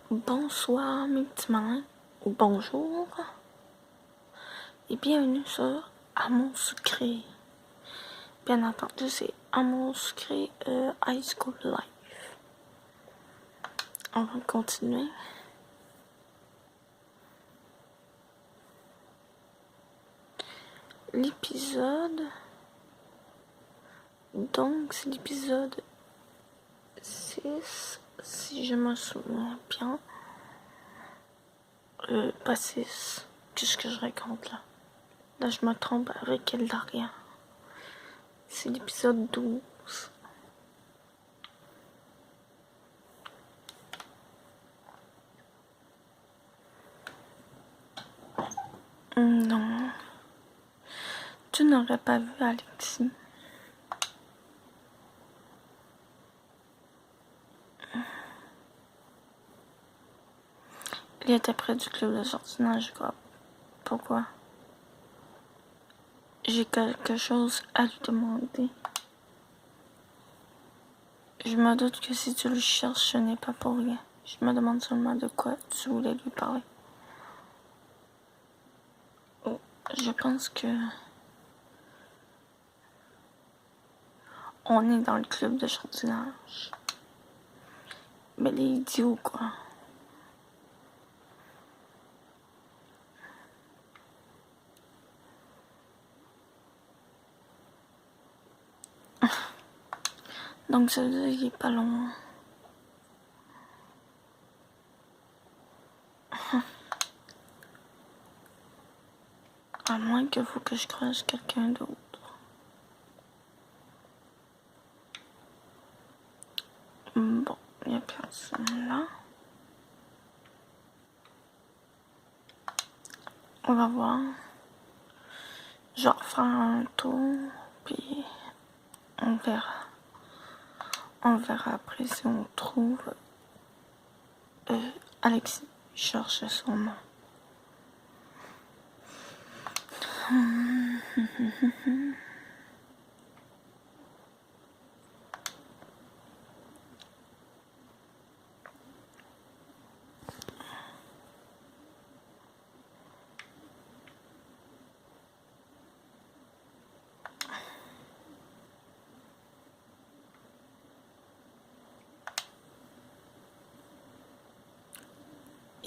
Bonsoir mes petits malins, ou bonjour, et bienvenue sur Amour Sucré. Bien entendu, c'est Amour Sucré High School Life. On va continuer. L'épisode, donc c'est l'épisode 6, si je me souviens bien. Pas 6, qu'est-ce que je raconte là? Là, je me trompe avec Eldaria. C'est l'épisode 12. Non. Tu n'aurais pas vu Alexis. Il était près du club de jardinage, quoi. Pourquoi? J'ai quelque chose à lui demander. Je me doute que si tu le cherches, ce n'est pas pour rien. Je me demande seulement de quoi tu voulais lui parler. Oh, je pense que... on est dans le club de jardinage. Mais les idiots, quoi. Donc ça veut dire qu'il est pas loin. À moins qu'il faut que je croise quelqu'un d'autre. Bon, il n'y a personne là. On va voir. Je vais refaire un tour, puis on verra. On verra après si on trouve Alexis. Cherche son nom.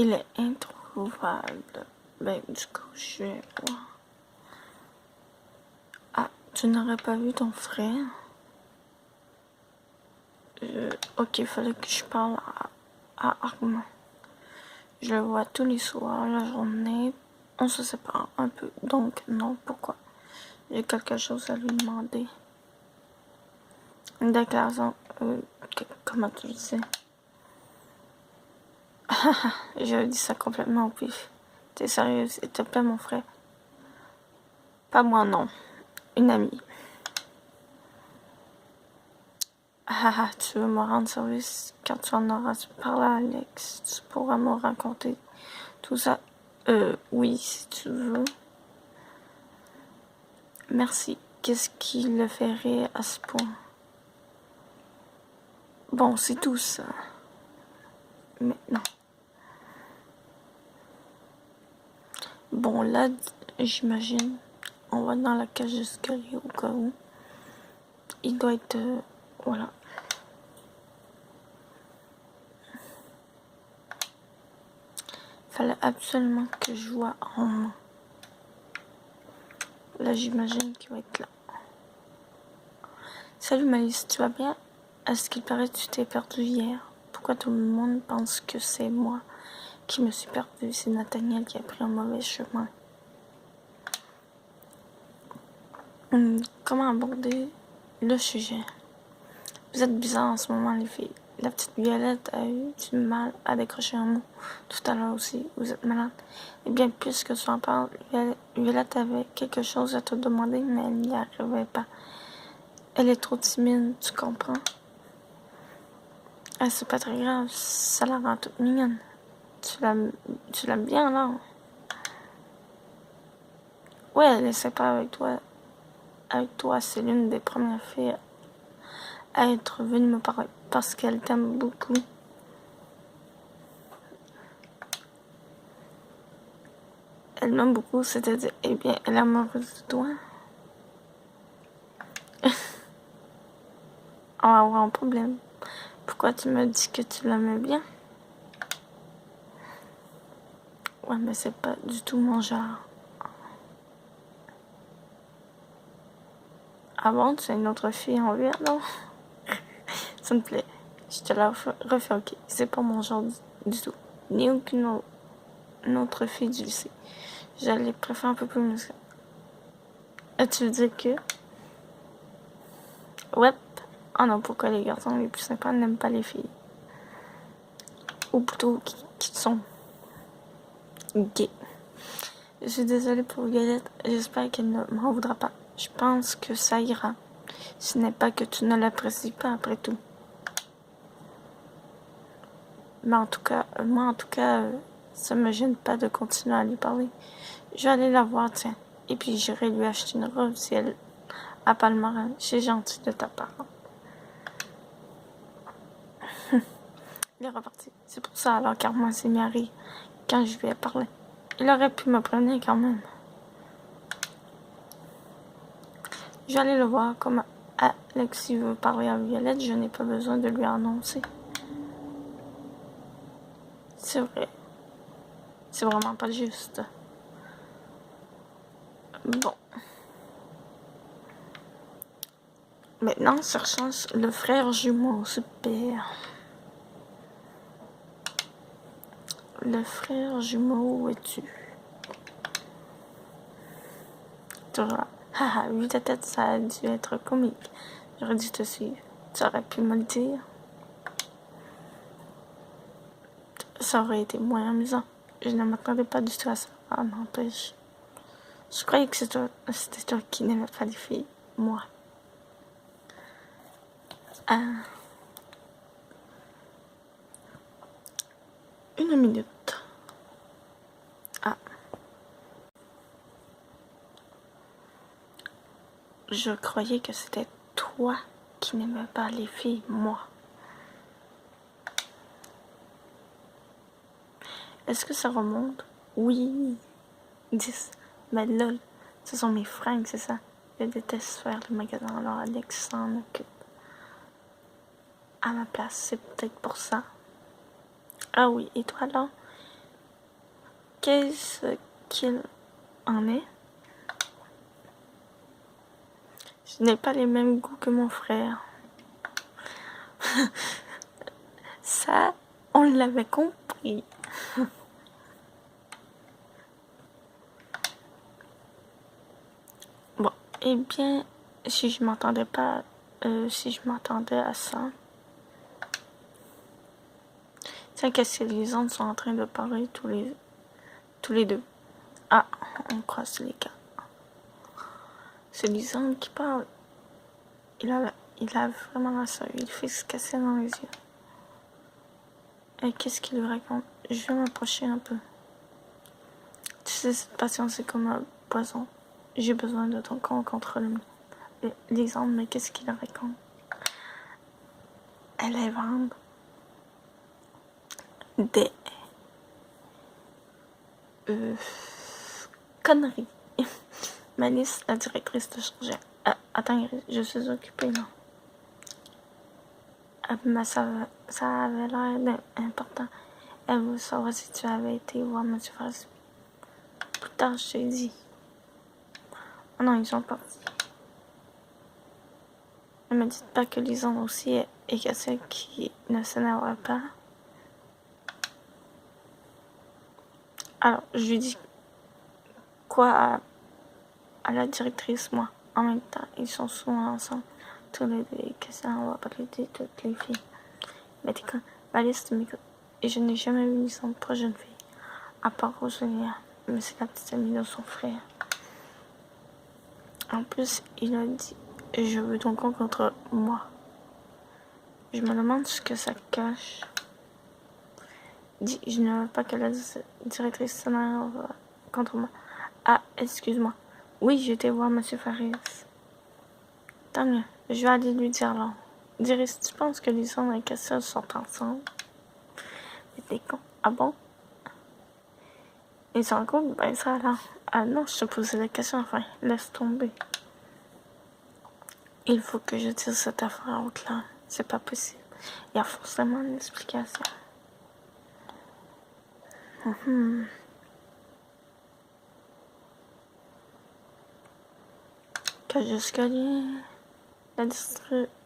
Il est introuvable. Ben, du coup, je vais voir. Ah, tu n'aurais pas vu ton frère? Ok, il fallait que je parle à Armand. Je le vois tous les soirs, la journée. On se sépare un peu. Donc, non, pourquoi? J'ai quelque chose à lui demander. Une déclaration. Comment tu le sais? Je dis ça complètement au pif. T'es sérieux, s'il te plaît, mon frère? Pas moi, non. Une amie. Tu veux me rendre service quand tu en auras parlé à Alex. Tu pourras me raconter tout ça. Oui, si tu veux. Merci. Qu'est-ce qui le fait rire à ce point? Bon, c'est tout ça. Maintenant. Bon, là, j'imagine, on va dans la cage d'escalier au cas où. Il doit être... voilà. Fallait absolument que je vois en main. Là, j'imagine qu'il va être là. Salut Malice, tu vas bien? À ce qu'il paraît, tu t'es perdu hier. Pourquoi tout le monde pense que c'est moi qui me suis perdu? C'est Nathaniel qui a pris un mauvais chemin. Comment aborder le sujet? Vous êtes bizarres en ce moment, les filles. La petite Violette a eu du mal à décrocher un mot tout à l'heure aussi. Vous êtes malade. Et bien, puisque tu en parles, Violette avait quelque chose à te demander, mais elle n'y arrivait pas. Elle est trop timide, tu comprends? Ah, c'est pas très grave, ça la rend toute mignonne. Tu l'aimes bien, là? Ouais, elle est sympa avec toi. Avec toi, c'est l'une des premières filles à être venue me parler parce qu'elle t'aime beaucoup. elle m'aime beaucoup, c'est-à-dire, eh bien, elle est amoureuse de toi. On va avoir un problème. Pourquoi tu me dis que tu l'aimais bien? Ouais, mais c'est pas du tout mon genre. Ah bon, tu as une autre fille en vue, non? Ça me plaît. Je te la refais, ok. C'est pas mon genre du tout. Ni aucune autre fille du lycée. Je les préfère un peu plus musclées. Et tu veux dire que... Ouais. Oh non, pourquoi les garçons les plus sympas n'aiment pas les filles? Ou plutôt, qui sont gays. Je suis désolée pour Violette. J'espère qu'elle ne m'en voudra pas. Je pense que ça ira. Ce n'est pas que tu ne l'apprécies pas après tout. Mais en tout cas, ça me gêne pas de continuer à lui parler. Je vais aller la voir, tiens. Et puis j'irai lui acheter une robe si elle a pas le moral. C'est gentil de ta part. Il est reparti. C'est pour ça alors qu'Armand s'est mis à rire quand je lui ai parlé. Il aurait pu me prévenir quand même. Je vais aller le voir. Comme Alexis veut parler à Violette, je n'ai pas besoin de lui annoncer. C'est vrai. C'est vraiment pas juste. Bon. Maintenant, cherchons le frère jumeau, super. Le frère jumeau, où es-tu? Toujours là. Haha, vu ta tête, ça a dû être comique. J'aurais dû te suivre. Tu aurais pu me le dire. Ça aurait été moins amusant. Je ne m'attendais pas du tout à ça. Ah, n'empêche. Je croyais que c'était toi qui n'aimais pas les filles. Moi. Ah. 1 minute. Ah. Je croyais que c'était toi qui n'aimais pas les filles. Moi. Est-ce que ça remonte? Oui. 10. Mais lol, ce sont mes fringues, c'est ça. Je déteste faire le magasin, alors Alex s'en occupe. À ma place, c'est peut-être pour ça. Ah oui, et toi là? Qu'est-ce qu'il en est? Je n'ai pas les mêmes goûts que mon frère. Ça, on l'avait compris. Bon, eh bien, si je m'attendais à ça. Tiens, qu'est-ce que les autres sont en train de parler tous les deux. Ah, on croise les gars. C'est Lisande qui parle. Il a vraiment la sérieux. Il fait se casser dans les yeux. Et qu'est-ce qu'il lui raconte? Je vais m'approcher un peu. Tu sais, cette patience, c'est comme un poison. J'ai besoin de ton contrôle. Lisande, mais qu'est-ce qu'il raconte? Elle invente des conneries. Malice, la directrice de chargée. Attends, je suis occupée là. Mais ça avait l'air important. Elle veut savoir si tu avais été voir M. Farsi. Plus tard, je t'ai dit. Oh non, ils sont partis. Ne me dites pas que Lisande aussi est que celle qui ne s'énerve pas. Alors, je lui dis quoi à la directrice, moi. En même temps, ils sont souvent ensemble. Tous les deux, que ça, on va parler de toutes les filles. Mais t'es con, Malice m'écoute. Et je n'ai jamais vu Lisande pas jeune fille. À part Rosalia. Mais c'est la petite amie de son frère. En plus, il a dit je veux ton compte contre moi. Je me demande ce que ça cache. Dis, je ne veux pas que la directrice s'énerve contre moi. Ah, excuse-moi. Oui, j'ai été voir M. Faris. Tant mieux, je vais aller lui dire là. Dirais, tu penses que Lisande et Cassel sont ensemble? Mais t'es con. Ah bon? Ils sont cool, ben ça alors. Ah non, je te posais la question, enfin, laisse tomber. Il faut que je dise cette affaire au clair. C'est pas possible. Il y a forcément une explication. Que jusque-là, la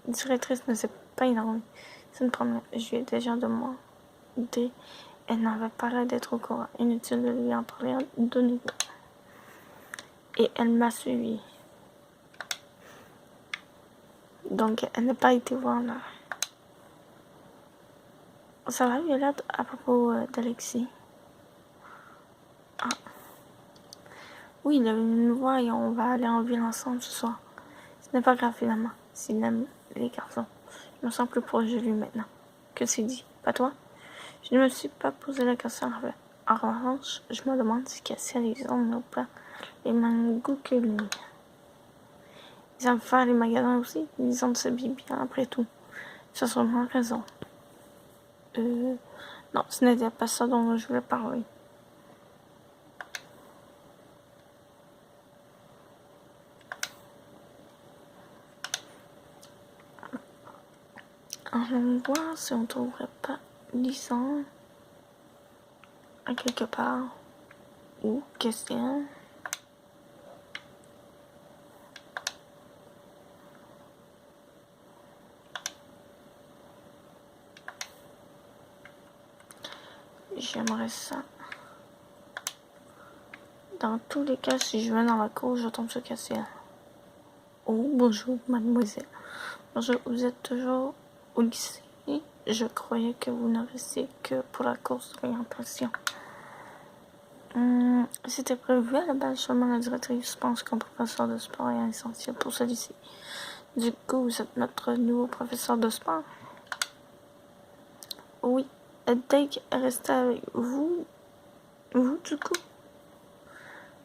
directrice ne s'est pas énervée. C'est une première. Je lui ai déjà demandé. Elle n'avait pas l'air d'être au courant. Inutile de lui en parler de nouveau. Et elle m'a suivi. Donc, elle n'a pas été voir là. Ça va, Violette, à propos d'Alexis? Ah. Oui, il est venu nous voir et on va aller en ville ensemble ce soir. Ce n'est pas grave finalement, s'il aime les garçons. Je me sens plus proche de lui maintenant. Que c'est dit, pas toi? Je ne me suis pas posé la question en revanche, je me demande si Cassia et les hommes n'ont pas les mêmes goûts que lui. Ils aiment faire les magasins aussi, ils ont s'habiller bien après tout. Tu as sûrement raison. Non, ce n'était pas ça dont je voulais parler. Allons voir si on trouverait pas Lisanne à quelque part. Ou Christian. J'aimerais ça. Dans tous les cas, si je vais dans la cour, je tombe sur Cassia. Oh, bonjour, mademoiselle. Bonjour, vous êtes toujours au lycée? Je croyais que vous ne restiez que pour la course d'orientation. C'était prévu à la base, seulement la directrice pense qu'un professeur de sport est essentiel pour celui-ci. Du coup, vous êtes notre nouveau professeur de sport? Oui. Dake est resté avec vous? Vous, du coup?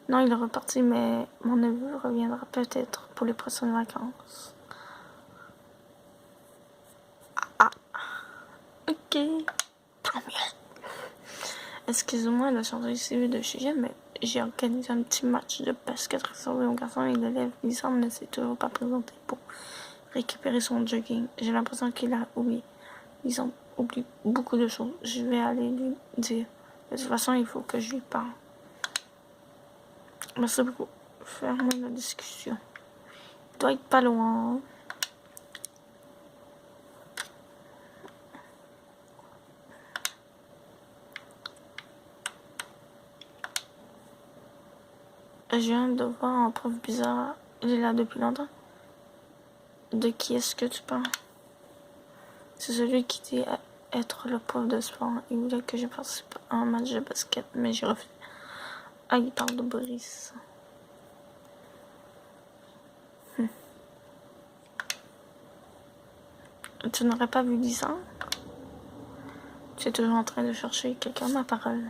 Non, il est reparti, mais mon neveu reviendra peut-être pour les prochaines vacances. Ah, ok. Tant mieux. Excusez-moi de changer ici de sujet, mais j'ai organisé un petit match de basket réservé aux garçons et l'élève Lisanne ne s'est toujours pas présenté pour récupérer son jogging. J'ai l'impression qu'il a oublié. Lisanne oublie beaucoup de choses. Je vais aller lui dire. De toute façon, il faut que je lui parle. Merci beaucoup. Fermez la discussion. Il doit être pas loin. Je viens de voir un prof bizarre. Il est là depuis longtemps. De qui est-ce que tu parles? C'est celui qui dit être le prof de sport. Il voulait que je participe à un match de basket, mais j'ai refusé. Ah, il parle de Boris. Tu n'aurais pas vu 10 ans? Tu es toujours en train de chercher quelqu'un, ma parole.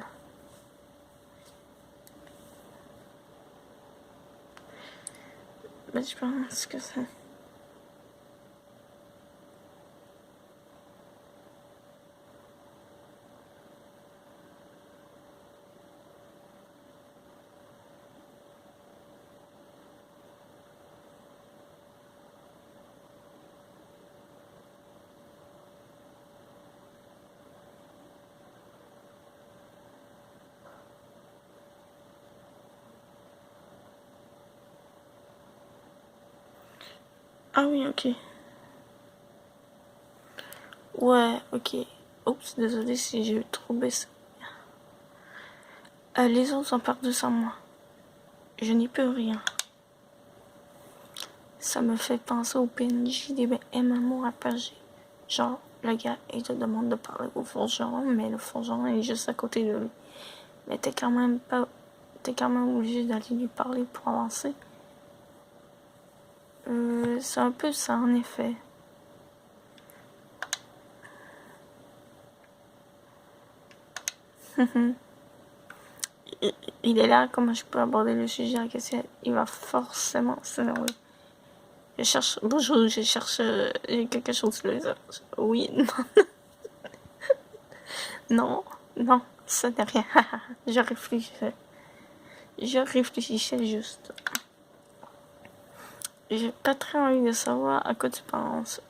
Mais je pense que c'est... Ah oui, ok. Ouais, ok. Oups, désolé si j'ai trop baissé. Les autres sont perdus sans moi. Je n'y peux rien. Ça me fait penser au PNJ des MMO RPG. Genre, le gars, il te demande de parler au forgeron, mais le forgeron est juste à côté de lui. Mais t'es quand même obligé d'aller lui parler pour avancer. C'est un peu ça, en effet. Il est là, comment je peux aborder le sujet à la question? Il va forcément s'énerver. Bonjour, je cherche quelque chose là. Oui, non, non, ça n'est rien. Je réfléchis. Je réfléchissais juste. J'ai pas très envie de savoir à quoi tu penses.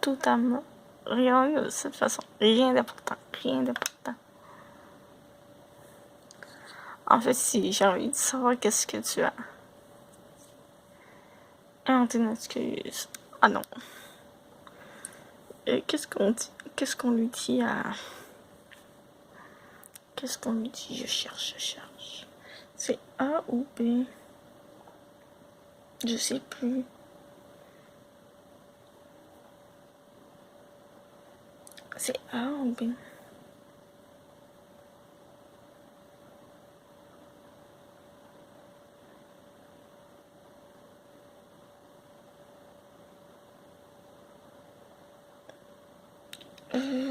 Tout à me regarder de cette façon. Rien d'important. Rien d'important. En fait, si, j'ai envie de savoir qu'est-ce que tu as. Inventer une excuse. Ah non. Qu'est-ce qu'on dit? Qu'est-ce qu'on lui dit à... Qu'est-ce qu'on lui dit? Je cherche. C'est A ou B? Je sais plus. C'est A ou B?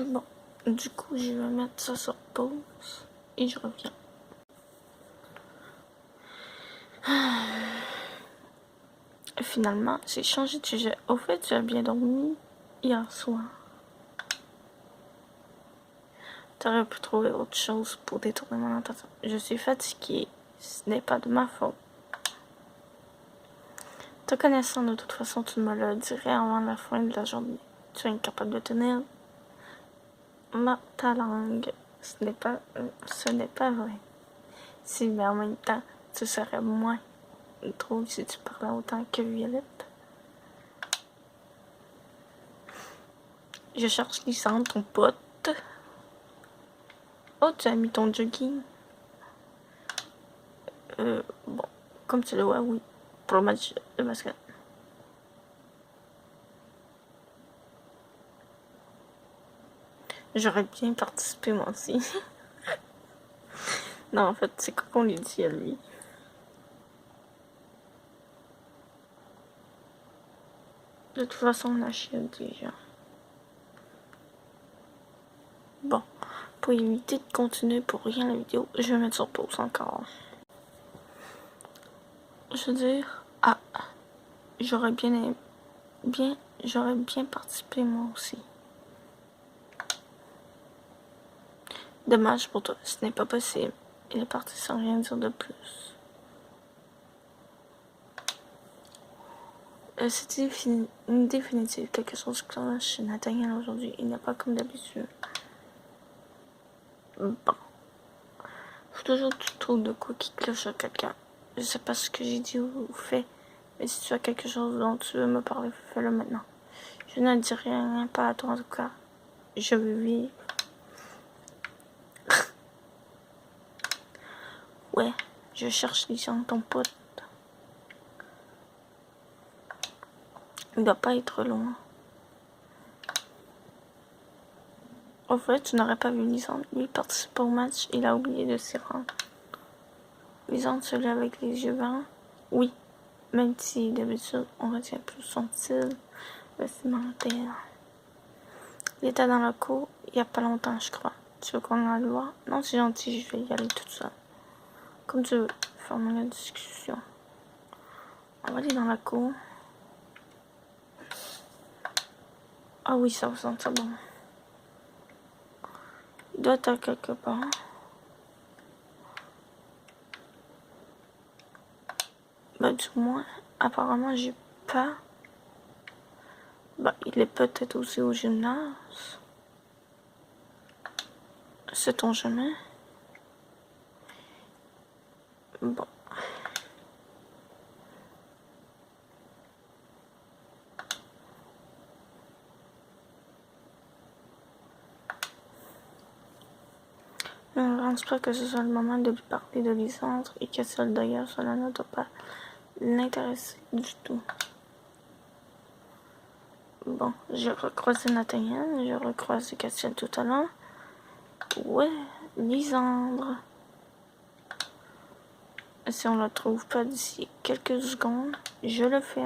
Bon. Du coup, je vais mettre ça sur pause et je reviens. Finalement, j'ai changé de sujet. Au fait, tu as bien dormi hier soir. T'aurais pu trouver autre chose pour détourner mon attention. Je suis fatiguée. Ce n'est pas de ma faute. Te connaissant, de toute façon, tu me le dirais avant la fin de la journée. Tu es incapable de tenir ta langue. Ce n'est pas vrai. Si, mais en même temps, tu serais moins drôle si tu parlais autant que Violette. Je cherche Lisandre, ton pote. Oh, tu as mis ton jogging. Bon, comme tu le vois, oui, pour le match de basket. J'aurais bien participé moi aussi. Non, en fait, c'est quoi qu'on lui dit à lui? De toute façon, on a chié déjà. Bon, pour éviter de continuer pour rien la vidéo, je vais mettre sur pause encore. Je veux dire, j'aurais bien participé moi aussi. Dommage pour toi, ce n'est pas possible. Il est parti sans rien dire de plus. C'était définitive quelque chose cloche chez Nathaniel aujourd'hui. Il n'est pas comme d'habitude. Bon. Faut toujours que tu trouves de quoi qui cloche à quelqu'un. Je sais pas ce que j'ai dit ou fait, mais si tu as quelque chose dont tu veux me parler, fais-le maintenant. Je ne dirai rien, pas à toi en tout cas. Je veux vivre. Ouais, je cherche les gens, ton pote. Il doit pas être loin. Au fait, tu n'aurais pas vu Lisandre. Lui participe au match, il a oublié de s'y rendre. Lisandre, celui avec les yeux verts? Oui, même si d'habitude on retient plus son style vestimentaire. Il était dans la cour il y a pas longtemps, je crois. Tu veux qu'on aille le voir? Non, c'est gentil, je vais y aller toute seule. Comme tu veux, ferme la discussion. On va aller dans la cour. Ah oui, ça vous sent ça bon. Il doit être quelque part. Bah du moins, apparemment j'ai pas. Bah il est peut-être aussi au gymnase. Sait-on jamais? Bon. Je ne pense pas que ce soit le moment de lui parler de Lisandre et que seul d'ailleurs cela ne doit pas l'intéresser du tout. Bon, j'ai recroisé Nathaniel, j'ai recroisé Castiel tout à l'heure. Ouais, Lisandre. Si on la trouve pas d'ici quelques secondes, je le fais.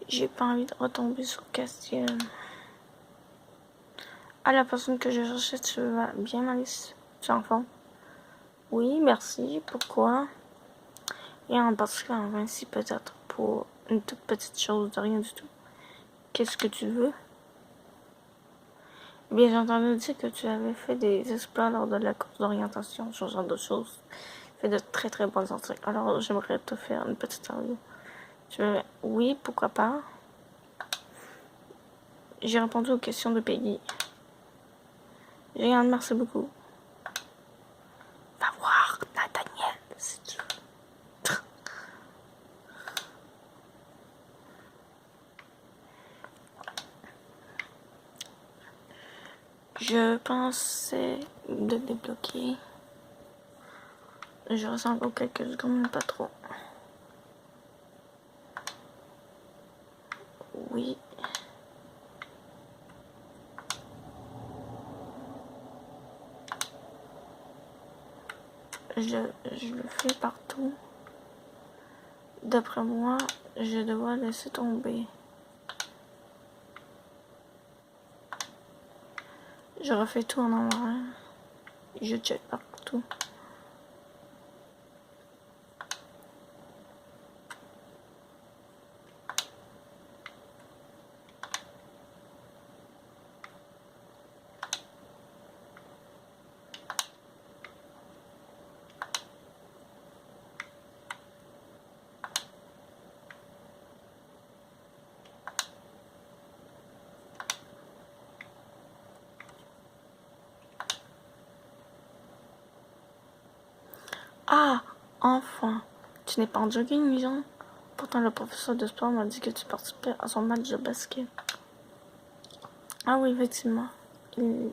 J'ai pas envie de retomber sur Castiel. Ah, la personne que je cherchais, tu vas bien, Malice? Tu es en forme? Oui, merci. Pourquoi? Et en particulier, enfin, si peut-être pour une toute petite chose de rien du tout. Qu'est-ce que tu veux? Bien, j'ai entendu dire que tu avais fait des exploits lors de la course d'orientation, ce genre de choses. Fait de très très bonnes entrées. Alors, j'aimerais te faire une petite interview. Oui, pourquoi pas. J'ai répondu aux questions de Peggy. Génial, merci beaucoup. Va voir Nathaniel, si tu veux. Je pensais de débloquer. Je ressens encore quelques secondes, mais pas trop. Oui. Je le fais partout. D'après moi, je dois laisser tomber. Je refais tout en envers. Je check partout. Ah, enfin, tu n'es pas en jogging, Jean? Pourtant, le professeur de sport m'a dit que tu participais à son match de basket. Ah oui, effectivement. Il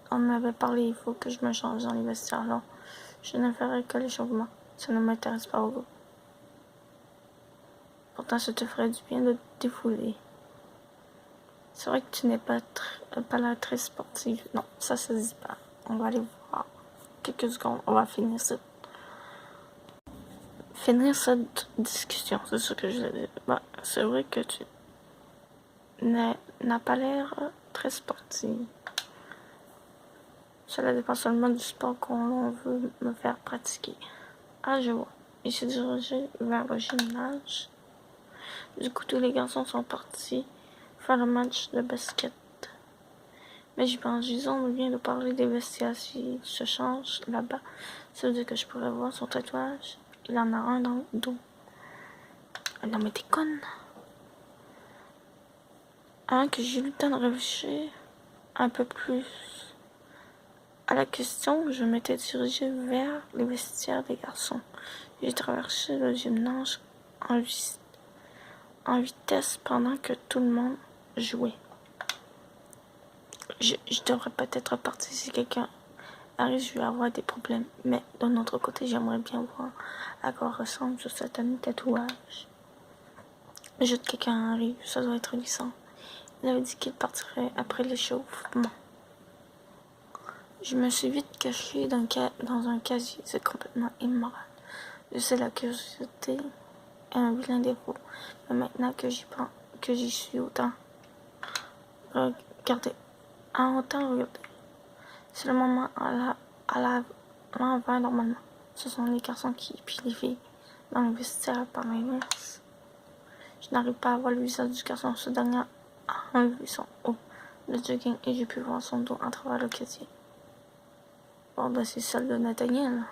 en avait parlé, il faut que je me change dans les vestiaires. Alors, je ne ferai que l'échauffement. Ça ne m'intéresse pas beaucoup. Pourtant, ça te ferait du bien de te défouler. C'est vrai que tu n'es pas là très sportive. Non, ça se dit pas. On va aller voir. Quelques secondes, on va finir cette discussion. C'est ce que je voulais dire. Bah, c'est vrai que tu n'as pas l'air très sportive. Cela dépend seulement du sport qu'on veut me faire pratiquer. Ah, je vois. Il s'est dirigé vers le gymnase. Du coup, tous les garçons sont partis faire le match de basket. Mais j'y pense, disons, on vient de parler des vestiaires. S'il se change là-bas, ça veut dire que je pourrais voir son tatouage. Il en a un dans le dos. Non, mais t'es conne. Avant que j'ai eu le temps de réfléchir un peu plus à la question, je m'étais dirigée vers les vestiaires des garçons. J'ai traversé le gymnase en vitesse pendant que tout le monde jouait. Je devrais peut-être partir si quelqu'un arrive, je vais avoir des problèmes. Mais d'un autre côté, j'aimerais bien voir à quoi ressemble ce satané tatouage. Juste quelqu'un arrive, ça doit être glissant. Il avait dit qu'il partirait après l'échauffement. Je me suis vite cachée dans un casier. C'est complètement immoral. Je sais, la curiosité est un vilain défaut. Mais maintenant que j'y suis autant regardez. Regardez. C'est le moment à l'envers normalement. Ce sont les garçons puis les filles dans le vestiaire par l'inverse. Je n'arrive pas à voir le visage du garçon. Ce dernier a enlevé son haut de jogging et j'ai pu voir son dos à travers le casier. Bon, ben c'est celle de Nathaniel.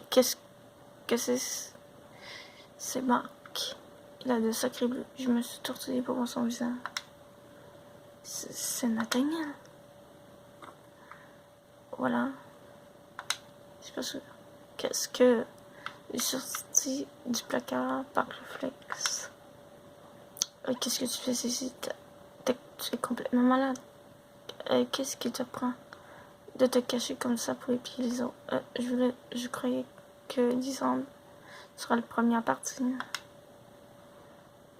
Qu'est-ce que c'est? C'est Marc. Il a de sacrés bleus. Je me suis tortillée pour voir son visage. C'est Nathaniel. Voilà. Je sais pas sûr. Qu'est-ce que... J'ai sorti du placard par réflexe. Qu'est-ce que tu fais ici? Tu es complètement malade. Qu'est-ce qui te prend de te cacher comme ça pour épier les autres? Je croyais que Lisande sera le premier à partir.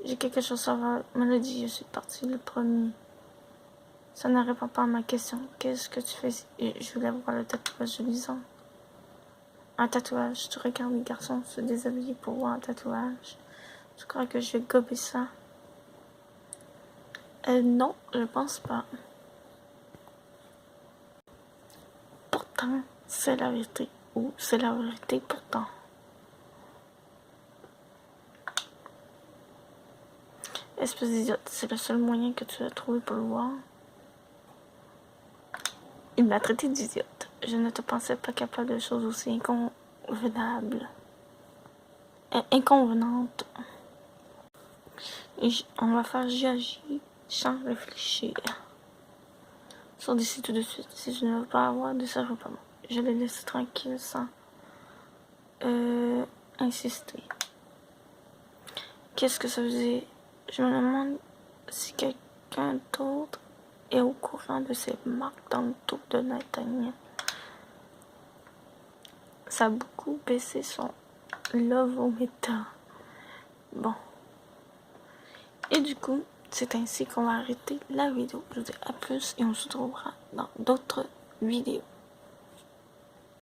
J'ai quelque chose à voir. Mélodie, je suis partie le premier. Ça ne répond pas à ma question. Qu'est-ce que tu fais ici? Je voulais voir le tatouage de Lisande. Un tatouage. Tu regardes les garçons se déshabiller pour voir un tatouage. Tu crois que je vais gober ça? Non, je pense pas. Pourtant, c'est la vérité. Ou c'est la vérité pourtant. Espèce d'idiote, c'est le seul moyen que tu as trouvé pour le voir. Il m'a traité d'idiote. Je ne te pensais pas capable de choses aussi inconvenables. Inconvenantes. On va faire j'agis sans réfléchir. Sors d'ici tout de suite. Si tu ne veux pas avoir de ça, je veux pas moi. Je les laisse tranquilles sans insister. Qu'est-ce que ça veut dire? Je me demande si quelqu'un d'autre est au courant de ces marques dans le dos de Nathaniel. Ça a beaucoup baissé son love-o-meter. Bon. Et du coup, c'est ainsi qu'on va arrêter la vidéo. Je vous dis à plus et on se retrouvera dans d'autres vidéos.